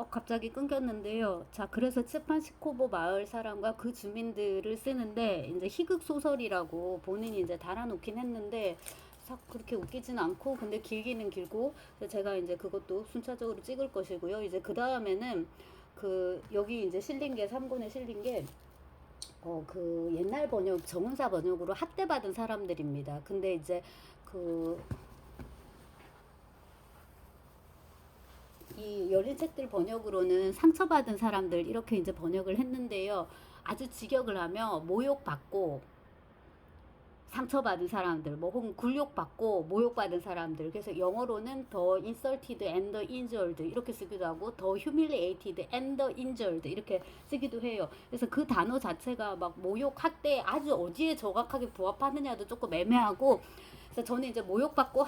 갑자기 끊겼는데요. 자, 그래서 츠판시코보 마을 사람과 그 주민들을 쓰는데, 이제 희극 소설이라고 본인이 이제 달아놓긴 했는데, 싹 그렇게 웃기진 않고, 근데 길기는 길고, 그래서 제가 이제 그것도 순차적으로 찍을 것이고요. 이제 그 다음에는 여기 이제 실린 게, 3권에 실린 게, 그 옛날 번역, 정은사 번역으로 학대받은 사람들입니다. 근데 이제 그 이 열린 책들 번역으로는 상처받은 사람들 이렇게 이제 번역을 했는데요. 아주 직역을 하면 모욕받고 상처받은 사람들, 뭐 혹은 굴욕받고 모욕받은 사람들. 그래서 영어로는 the insulted and the injured 이렇게 쓰기도 하고 the humiliated and the injured 이렇게 쓰기도 해요. 그래서 그 단어 자체가 막 모욕, 학대 아주 어디에 정확하게 부합하느냐도 조금 애매하고, 그래서 저는 이제 모욕받고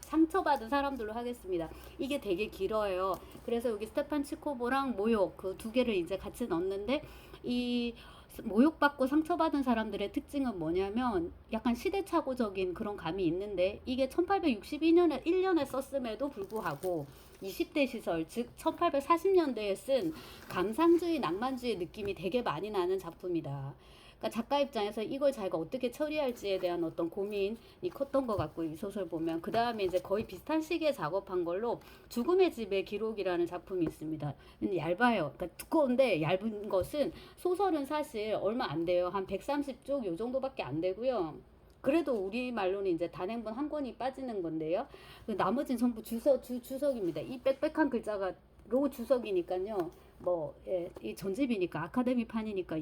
상처받은 사람들로 하겠습니다. 이게 되게 길어요. 그래서 여기 스테판 치코보랑 모욕 그 두 개를 이제 같이 넣었는데, 이 모욕받고 상처받은 사람들의 특징은 뭐냐면 약간 시대착오적인 그런 감이 있는데, 이게 1862년에 1년에 썼음에도 불구하고 20대 시설, 즉 1840년대에 쓴 감상주의, 낭만주의 느낌이 되게 많이 나는 작품이다. 그러니까 작가 입장에서 이걸 자기가 어떻게 처리할지에 대한 어떤 고민이 컸던 것 같고, 이 소설 보면 그 다음에 이제 거의 비슷한 시기에 작업한 걸로 죽음의 집의 기록이라는 작품이 있습니다. 근데 얇아요. 그러니까 두꺼운데 얇은 것은, 소설은 사실 얼마 안 돼요. 한 130쪽 요 정도밖에 안 되고요. 그래도 우리말로는 이제 단행본 한 권이 빠지는 건데요. 나머지는 전부 주석입니다. 이 빽빽한 글자가 로 주석이니까요. 뭐, 예, 이 전집이니까, 아카데미판이니까,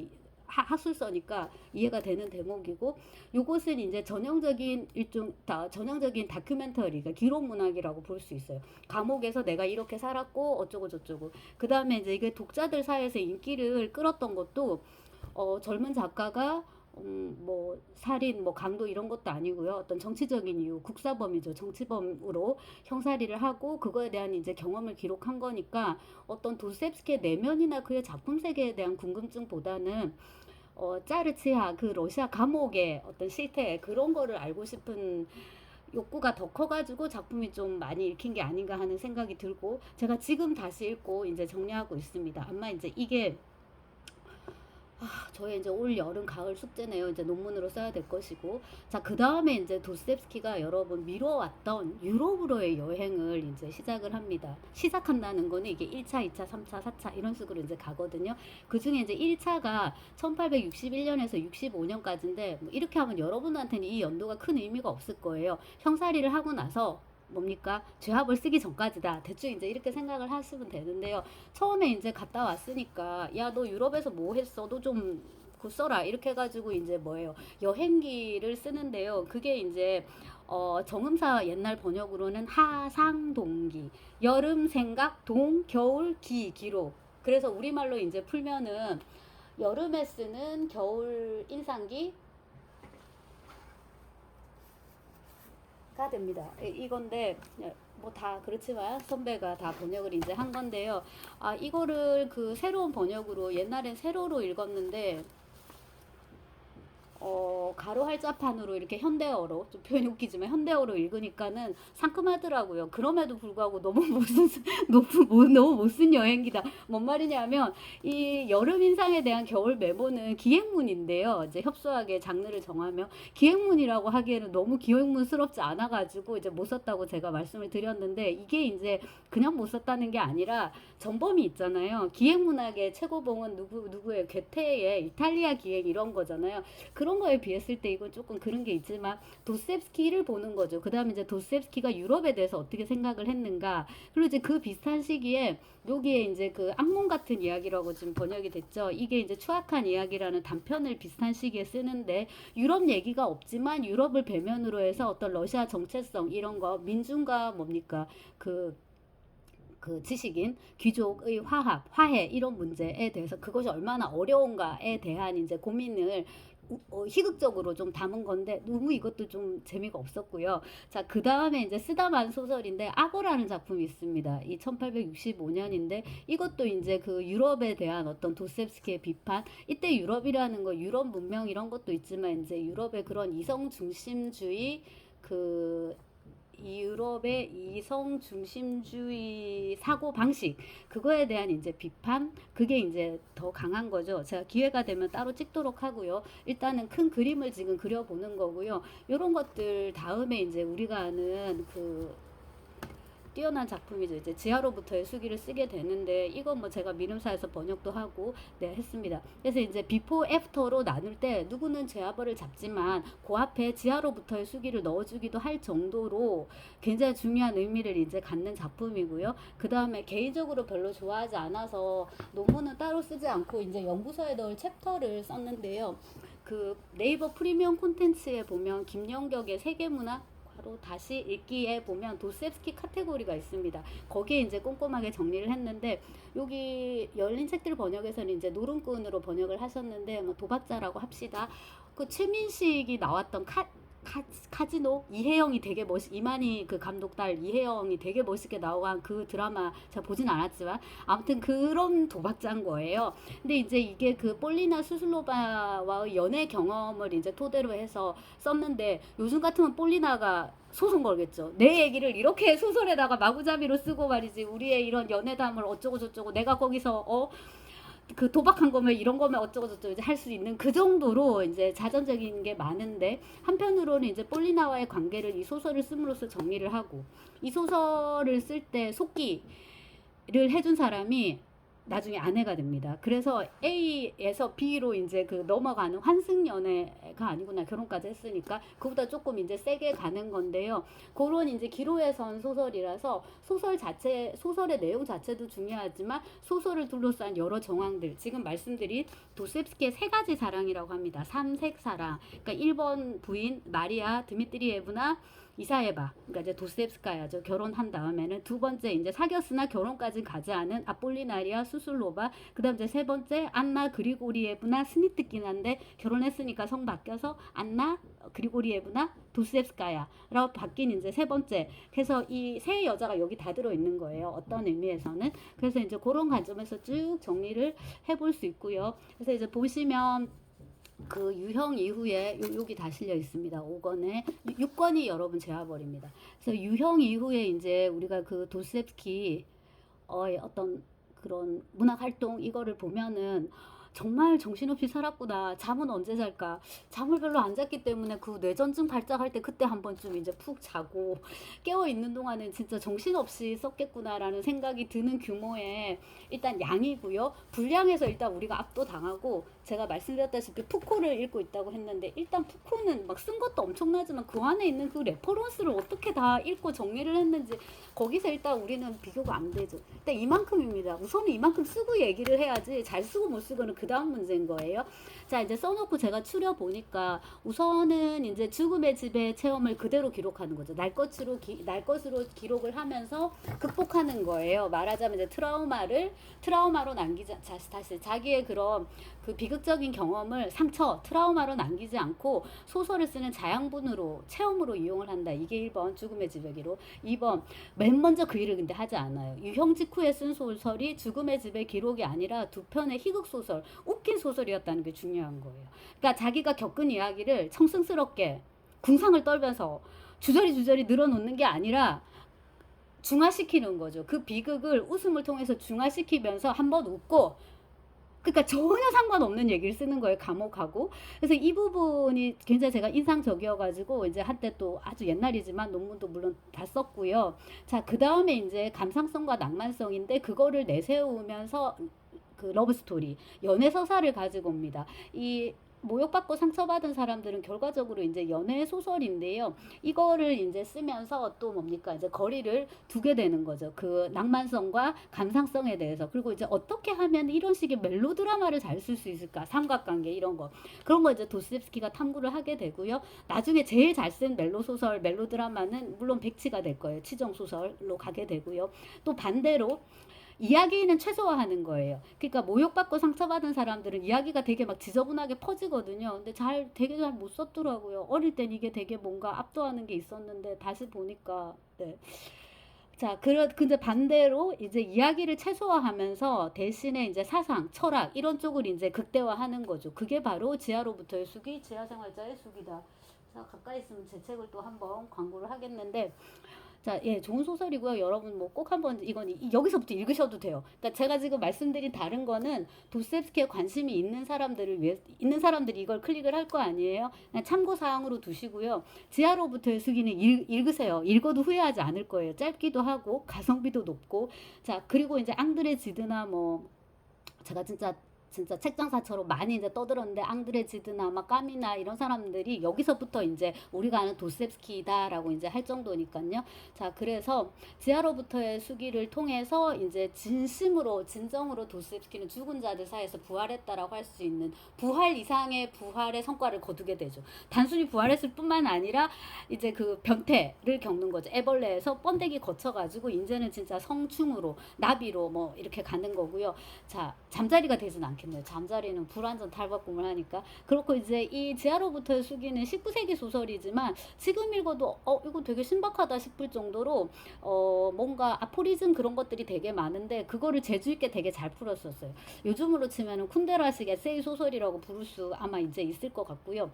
학술서니까 이해가 되는 대목이고, 요것은 이제 전형적인 다큐멘터리, 그러니까 기록 문학이라고 볼 수 있어요. 감옥에서 내가 이렇게 살았고 어쩌고 저쩌고. 그 다음에 이제 이게 독자들 사이에서 인기를 끌었던 것도, 젊은 작가가 뭐 살인, 뭐 강도 이런 것도 아니고요. 어떤 정치적인 이유, 국사범이죠. 정치범으로 형사리를 하고 그거에 대한 이제 경험을 기록한 거니까, 어떤 도스옙스키의 내면이나 그의 작품 세계에 대한 궁금증보다는 짜르치아 그 러시아 감옥의 어떤 실태, 그런 거를 알고 싶은 욕구가 더 커가지고 작품이 좀 많이 읽힌 게 아닌가 하는 생각이 들고, 제가 지금 다시 읽고 이제 정리하고 있습니다. 아마 이제 이게 저의 이제 올 여름 가을 숙제네요. 이제 논문으로 써야 될 것이고. 자, 그 다음에 이제 도스옙스키가 여러분 미뤄왔던 유럽으로의 여행을 이제 시작을 합니다. 시작한다는 거는 이게 1차, 2차, 3차, 4차 이런 식으로 이제 가거든요. 그 중에 이제 1차가 1861년에서 65년까지인데, 뭐 이렇게 하면 여러분한테는 이 연도가 큰 의미가 없을 거예요. 형사리를 하고 나서 뭡니까? 죄합을 쓰기 전까지다. 대충 이제 이렇게 생각을 하시면 되는데요. 처음에 이제 갔다 왔으니까, 야, 너 유럽에서 뭐 했어? 너 좀 그 써라. 이렇게 해가지고 이제 뭐예요? 여행기를 쓰는데요. 그게 이제 정음사 옛날 번역으로는 하상동기, 여름 생각, 동, 겨울, 기록. 그래서 우리말로 이제 풀면은 여름에 쓰는 겨울 인상기, 가 됩니다. 이건데 뭐 다 그렇지만 선배가 다 번역을 이제 한 건데요. 이거를 그 새로운 번역으로, 옛날엔 세로로 읽었는데 가로 할자판으로 이렇게 현대어로, 좀 표현이 웃기지만 현대어로 읽으니까는 상큼하더라고요. 그럼에도 불구하고 너무 너무 못 쓴 여행기다. 뭔 말이냐면, 이 여름 인상에 대한 겨울 메모는 기행문인데요. 이제 협소하게 장르를 정하면 기행문이라고 하기에는 너무 기행문스럽지 않아가지고 이제 못 썼다고 제가 말씀을 드렸는데, 이게 이제 그냥 못 썼다는 게 아니라 전범이 있잖아요. 기행문학의 최고봉은 누구의 괴테의 이탈리아 기행 이런 거잖아요. 그런 거에 비했을 때 이건 조금 그런 게 있지만, 도스옙스키를 보는 거죠. 그 다음에 이제 도스옙스키가 유럽에 대해서 어떻게 생각을 했는가. 그리고 이제 그 비슷한 시기에 여기에 이제 그 악몽 같은 이야기라고 지금 번역이 됐죠. 이게 이제 추악한 이야기라는 단편을 비슷한 시기에 쓰는데, 유럽 얘기가 없지만 유럽을 배면으로 해서 어떤 러시아 정체성 이런 거, 민중과 뭡니까 그 지식인 귀족의 화해 이런 문제에 대해서 그것이 얼마나 어려운가에 대한 이제 고민을 희극적으로 좀 담은 건데, 너무 이것도 좀 재미가 없었고요. 자, 그 다음에 이제 쓰다만 소설인데 악어라는 작품이 있습니다. 이 1865년인데, 이것도 이제 그 유럽에 대한 어떤 도스옙스키의 비판, 이때 유럽이라는 거, 유럽 문명 이런 것도 있지만 이제 유럽의 그런 이성 중심주의, 그 유럽의 이성 중심주의 사고 방식, 그거에 대한 이제 비판, 그게 이제 더 강한 거죠. 제가 기회가 되면 따로 찍도록 하고요. 일단은 큰 그림을 지금 그려보는 거고요. 이런 것들 다음에 이제 우리가 아는 그 뛰어난 작품이죠. 이제 지하로부터의 수기를 쓰게 되는데, 이건 뭐 제가 미름사에서 번역도 하고 네 했습니다. 그래서 이제 비포 애프터로 나눌 때 누구는 제아벌을 잡지만 그 앞에 지하로부터의 수기를 넣어주기도 할 정도로 굉장히 중요한 의미를 이제 갖는 작품이고요. 그 다음에 개인적으로 별로 좋아하지 않아서 논문은 따로 쓰지 않고 이제 연구서에 넣을 챕터를 썼는데요. 그 네이버 프리미엄 콘텐츠에 보면 김영격의 세계문화 로 다시 읽기에 보면 도스옙스키 카테고리가 있습니다. 거기에 이제 꼼꼼하게 정리를 했는데, 여기 열린 책들 번역에서는 이제 노름꾼으로 번역을 하셨는데, 뭐 도박자라고 합시다. 그 최민식이 나왔던 카지노 이혜영이 되게 이만희 그 감독 딸 이혜영이 되게 멋있게 나오고 그 드라마 제가 보진 않았지만 아무튼 그런 도박자인 거예요. 근데 이제 이게 그 볼리나 수슬로바와의 연애 경험을 이제 토대로 해서 썼는데, 요즘 같으면 볼리나가 소송 걸겠죠. 내 얘기를 이렇게 소설에다가 마구잡이로 쓰고 말이지, 우리의 이런 연애담을 어쩌고 저쩌고 내가 거기서 그 도박한 거면 이런 거면 어쩌고 저쩌고 이제 할 수 있는 그 정도로 이제 자전적인 게 많은데, 한편으로는 이제 볼리나와의 관계를 이 소설을 씀으로써 정리를 하고, 이 소설을 쓸 때 속기를 해준 사람이 나중에 아내가 됩니다. 그래서 A에서 B로 이제 그 넘어가는 환승 연애가 아니구나, 결혼까지 했으니까 그보다 조금 이제 세게 가는 건데요. 그런 이제 기로에선 소설이라서 소설의 내용 자체도 중요하지만 소설을 둘러싼 여러 정황들, 지금 말씀드린 도스옙스키의 세 가지 사랑이라고 합니다. 삼색 사랑. 그러니까 1번 부인 마리아 드미트리예브나 이사에바, 그러니까 이제 도스옙스카야죠. 결혼한 다음에는 두 번째 이제 사귀었으나 결혼까지 가지 않은 아폴리나리아 수슬로바, 그다음 이제 세 번째 안나 그리고리에브나 스니트키나인데 결혼했으니까 성 바뀌어서 안나 그리고리에브나 도스옙스카야라고 바뀐 이제 세 번째. 그래서 이 세 여자가 여기 다 들어 있는 거예요. 어떤 의미에서는. 그래서 이제 그런 관점에서 쭉 정리를 해볼 수 있고요. 그래서 이제 보시면 그 유형 이후에 여기 다 실려 있습니다. 5권에 6권이 여러분 제아벌입니다. 그래서 유형 이후에 이제 우리가 그 도스옙스키 어떤 그런 문학 활동 이거를 보면은 정말 정신없이 살았구나. 잠은 언제 잘까? 잠을 별로 안 잤기 때문에 그 뇌전증 발작할 때 그때 한 번쯤 이제 푹 자고 깨어 있는 동안은 진짜 정신없이 썼겠구나라는 생각이 드는 규모의 일단 양이고요. 분량에서 일단 우리가 압도당하고, 제가 말씀드렸다시피 푸코를 읽고 있다고 했는데, 일단 푸코는 막 쓴 것도 엄청나지만 그 안에 있는 그 레퍼런스를 어떻게 다 읽고 정리를 했는지 거기서 일단 우리는 비교가 안 되죠. 일단 이만큼입니다. 우선은 이만큼 쓰고 얘기를 해야지 잘 쓰고 못 쓰고는 그 다음 문제인 거예요. 자, 이제 써놓고 제가 추려 보니까 우선은 이제 죽음의 집의 체험을 그대로 기록하는 거죠. 날 것으로 기록을 하면서 극복하는 거예요. 말하자면 이제 트라우마로 남기지, 다시 자기의 그런 그 비극적인 경험을 트라우마로 남기지 않고 소설을 쓰는 자양분으로 체험으로 이용을 한다. 이게 1번 죽음의 집의 기록. 2번 맨 먼저 그 일을 근데 하지 않아요. 유형 직후에 쓴 소설이 죽음의 집의 기록이 아니라 두 편의 희극 소설, 웃긴 소설이었다는 게 중요한 거예요. 그러니까 자기가 겪은 이야기를 청승스럽게 궁상을 떨면서 주저리 늘어놓는 게 아니라 중화시키는 거죠. 그 비극을 웃음을 통해서 중화시키면서 한번 웃고, 그러니까 전혀 상관없는 얘기를 쓰는 거예요. 감옥하고. 그래서 이 부분이 굉장히 제가 인상적이어가지고 이제 한때 또 아주 옛날이지만 논문도 물론 다 썼고요. 자, 그 다음에 이제 감상성과 낭만성인데, 그거를 내세우면서 그 러브 스토리, 연애 서사를 가지고 옵니다. 이 모욕받고 상처받은 사람들은 결과적으로 이제 연애 소설인데요. 이거를 이제 쓰면서 또 뭡니까? 이제 거리를 두게 되는 거죠. 그 낭만성과 감상성에 대해서. 그리고 이제 어떻게 하면 이런 식의 멜로드라마를 잘 쓸 수 있을까? 삼각관계 이런 거. 그런 거 이제 도스옙스키가 탐구를 하게 되고요. 나중에 제일 잘 쓴 멜로소설, 멜로드라마는 물론 백치가 될 거예요. 치정소설로 가게 되고요. 또 반대로 이야기는 최소화하는 거예요. 그러니까 모욕받고 상처받은 사람들은 이야기가 되게 막 지저분하게 퍼지거든요. 근데 되게 잘 못 썼더라고요. 어릴 땐 이게 되게 뭔가 압도하는 게 있었는데 다시 보니까 네. 자, 근데 반대로 이제 이야기를 최소화하면서 대신에 이제 사상, 철학 이런 쪽을 이제 극대화하는 거죠. 그게 바로 지하로부터의 수기, 지하생활자의 수기다. 자, 가까이 있으면 제 책을 또 한번 광고를 하겠는데, 자, 예, 좋은 소설이고요. 여러분 뭐 꼭 한번 이건 여기서부터 읽으셔도 돼요. 그러니까 제가 지금 말씀드린 다른 거는 도스토옙스키에 관심이 있는 사람들을 위해 있는 사람들이 이걸 클릭을 할 거 아니에요. 그냥 참고 사항으로 두시고요. 지하로부터의 수기는 읽으세요. 읽어도 후회하지 않을 거예요. 짧기도 하고 가성비도 높고. 자, 그리고 이제 앙드레 지드나 뭐 제가 진짜 책장사처럼 많이 이제 떠들었는데 앙드레 지드나 막 까미나 이런 사람들이 여기서부터 이제 우리가 아는 도스토옙스키다라고 이제 할 정도니까요. 자, 그래서 지하로부터의 수기를 통해서 이제 진정으로 도스토옙스키는 죽은 자들 사이에서 부활했다라고 할 수 있는 부활 이상의 부활의 성과를 거두게 되죠. 단순히 부활했을 뿐만 아니라 이제 그 변태를 겪는 거죠. 애벌레에서 번데기 거쳐가지고 이제는 진짜 성충으로 나비로 뭐 이렇게 가는 거고요. 자, 잠자리가 되진 않겠네요. 잠자리는 불완전 탈바꿈을 하니까. 그렇고 이제 이 지하로부터의 수기는 19세기 소설이지만 지금 읽어도 이거 되게 신박하다 싶을 정도로 뭔가 아포리즘 그런 것들이 되게 많은데 그거를 재주 있게 되게 잘 풀었었어요. 요즘으로 치면은 쿤데라식 에세이 소설이라고 부를 수 아마 이제 있을 것 같고요.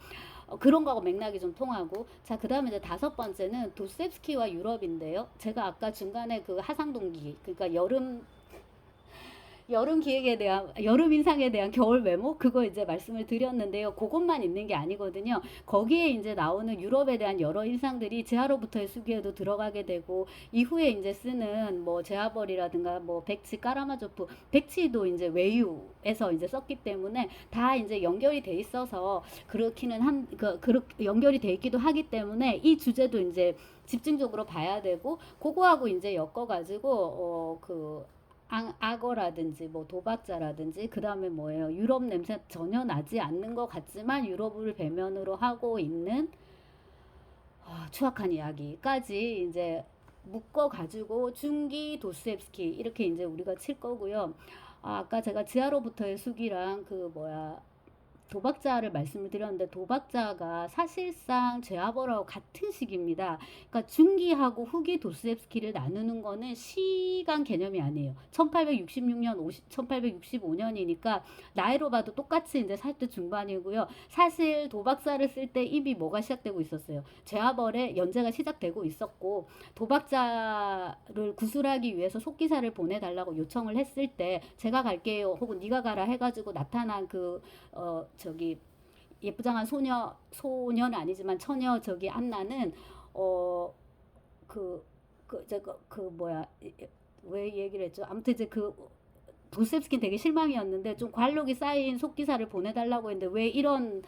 그런 거하고 맥락이 좀 통하고. 자, 그 다음에 이제 다섯 번째는 도스토옙스키와 유럽인데요. 제가 아까 중간에 그 하상동기, 그러니까 여름 기획에 대한 여름 인상에 대한 겨울 메모 그거 이제 말씀을 드렸는데요. 그것만 있는 게 아니거든요. 거기에 이제 나오는 유럽에 대한 여러 인상들이 제하로부터의 수기에도 들어가게 되고 이후에 이제 쓰는 뭐 제하벌이라든가 뭐 백치 까라마조프 백치도 이제 외유에서 이제 썼기 때문에 다 이제 연결이 돼 있어서 그렇기는 연결이 돼 있기도 하기 때문에 이 주제도 이제 집중적으로 봐야 되고 그거하고 이제 엮어가지고 악어라든지 뭐 도박자라든지 그 다음에 뭐예요? 유럽 냄새 전혀 나지 않는 것 같지만 유럽을 배면으로 하고 있는 추악한 이야기까지 이제 묶어가지고 중기 도스토옙스키 이렇게 이제 우리가 칠 거고요. 아까 제가 지하로부터의 수기랑 도박자를 말씀을 드렸는데 도박자가 사실상 제아버라고 같은 시기입니다. 그러니까 중기하고 후기 도스토옙스키를 나누는 거는 시간 개념이 아니에요. 1866년, 1865년이니까 나이로 봐도 똑같이 이제 40대 중반이고요. 사실 도박자를 쓸 때 이미 뭐가 시작되고 있었어요. 제아벌의 연재가 시작되고 있었고 도박자를 구술하기 위해서 속기사를 보내달라고 요청을 했을 때 제가 갈게요 혹은 네가 가라 해가지고 나타난 예쁘장한 소녀는 아니지만 처녀 안나는 왜 얘기를 했죠? 아무튼 이제 도스토옙스키는 되게 실망이었는데 좀 관록이 쌓인 속기사를 보내달라고 했는데 왜 이런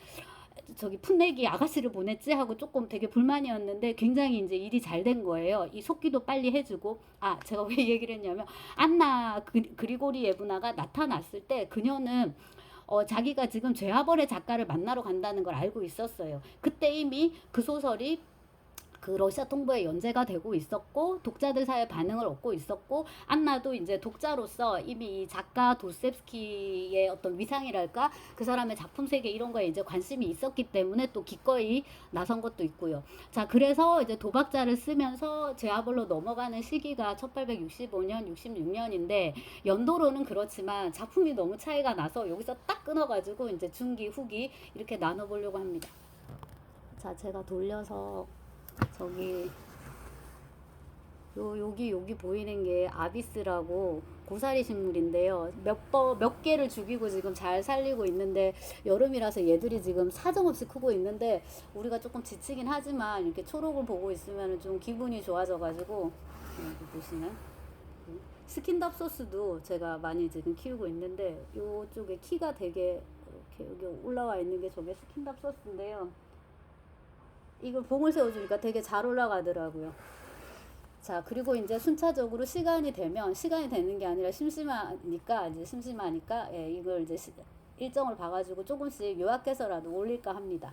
풋내기 아가씨를 보냈지 하고 조금 되게 불만이었는데 굉장히 이제 일이 잘 된 거예요. 이 속기도 빨리 해주고. 제가 왜 얘기를 했냐면 안나 그리고리 예브나가 나타났을 때 그녀는 자기가 지금 죄와벌의 작가를 만나러 간다는 걸 알고 있었어요. 그때 이미 그 소설이 러시아 통보에 연재가 되고 있었고 독자들 사이의 반응을 얻고 있었고 안나도 이제 독자로서 이미 이 작가 도스토옙스키의 어떤 위상이랄까 그 사람의 작품 세계 이런 거에 이제 관심이 있었기 때문에 또 기꺼이 나선 것도 있고요. 자, 그래서 이제 도박자를 쓰면서 제아벌로 넘어가는 시기가 1865년, 66년인데 연도로는 그렇지만 작품이 너무 차이가 나서 여기서 딱 끊어가지고 이제 중기, 후기 이렇게 나눠보려고 합니다. 자, 제가 돌려서 여기 보이는 게 아비스라고 고사리 식물인데요. 몇 개를 죽이고 지금 잘 살리고 있는데 여름이라서 얘들이 지금 사정없이 크고 있는데 우리가 조금 지치긴 하지만 이렇게 초록을 보고 있으면 좀 기분이 좋아져가지고 여기 보시면 스킨답소스도 제가 많이 지금 키우고 있는데 요쪽에 키가 되게 이렇게 여기 올라와 있는 게 저게 스킨답소스인데요. 이걸 봉을 세워주니까 되게 잘 올라가더라고요. 자, 그리고 이제 순차적으로 시간이 되는 게 아니라 심심하니까 이걸 이제 일정을 봐가지고 조금씩 요약해서라도 올릴까 합니다.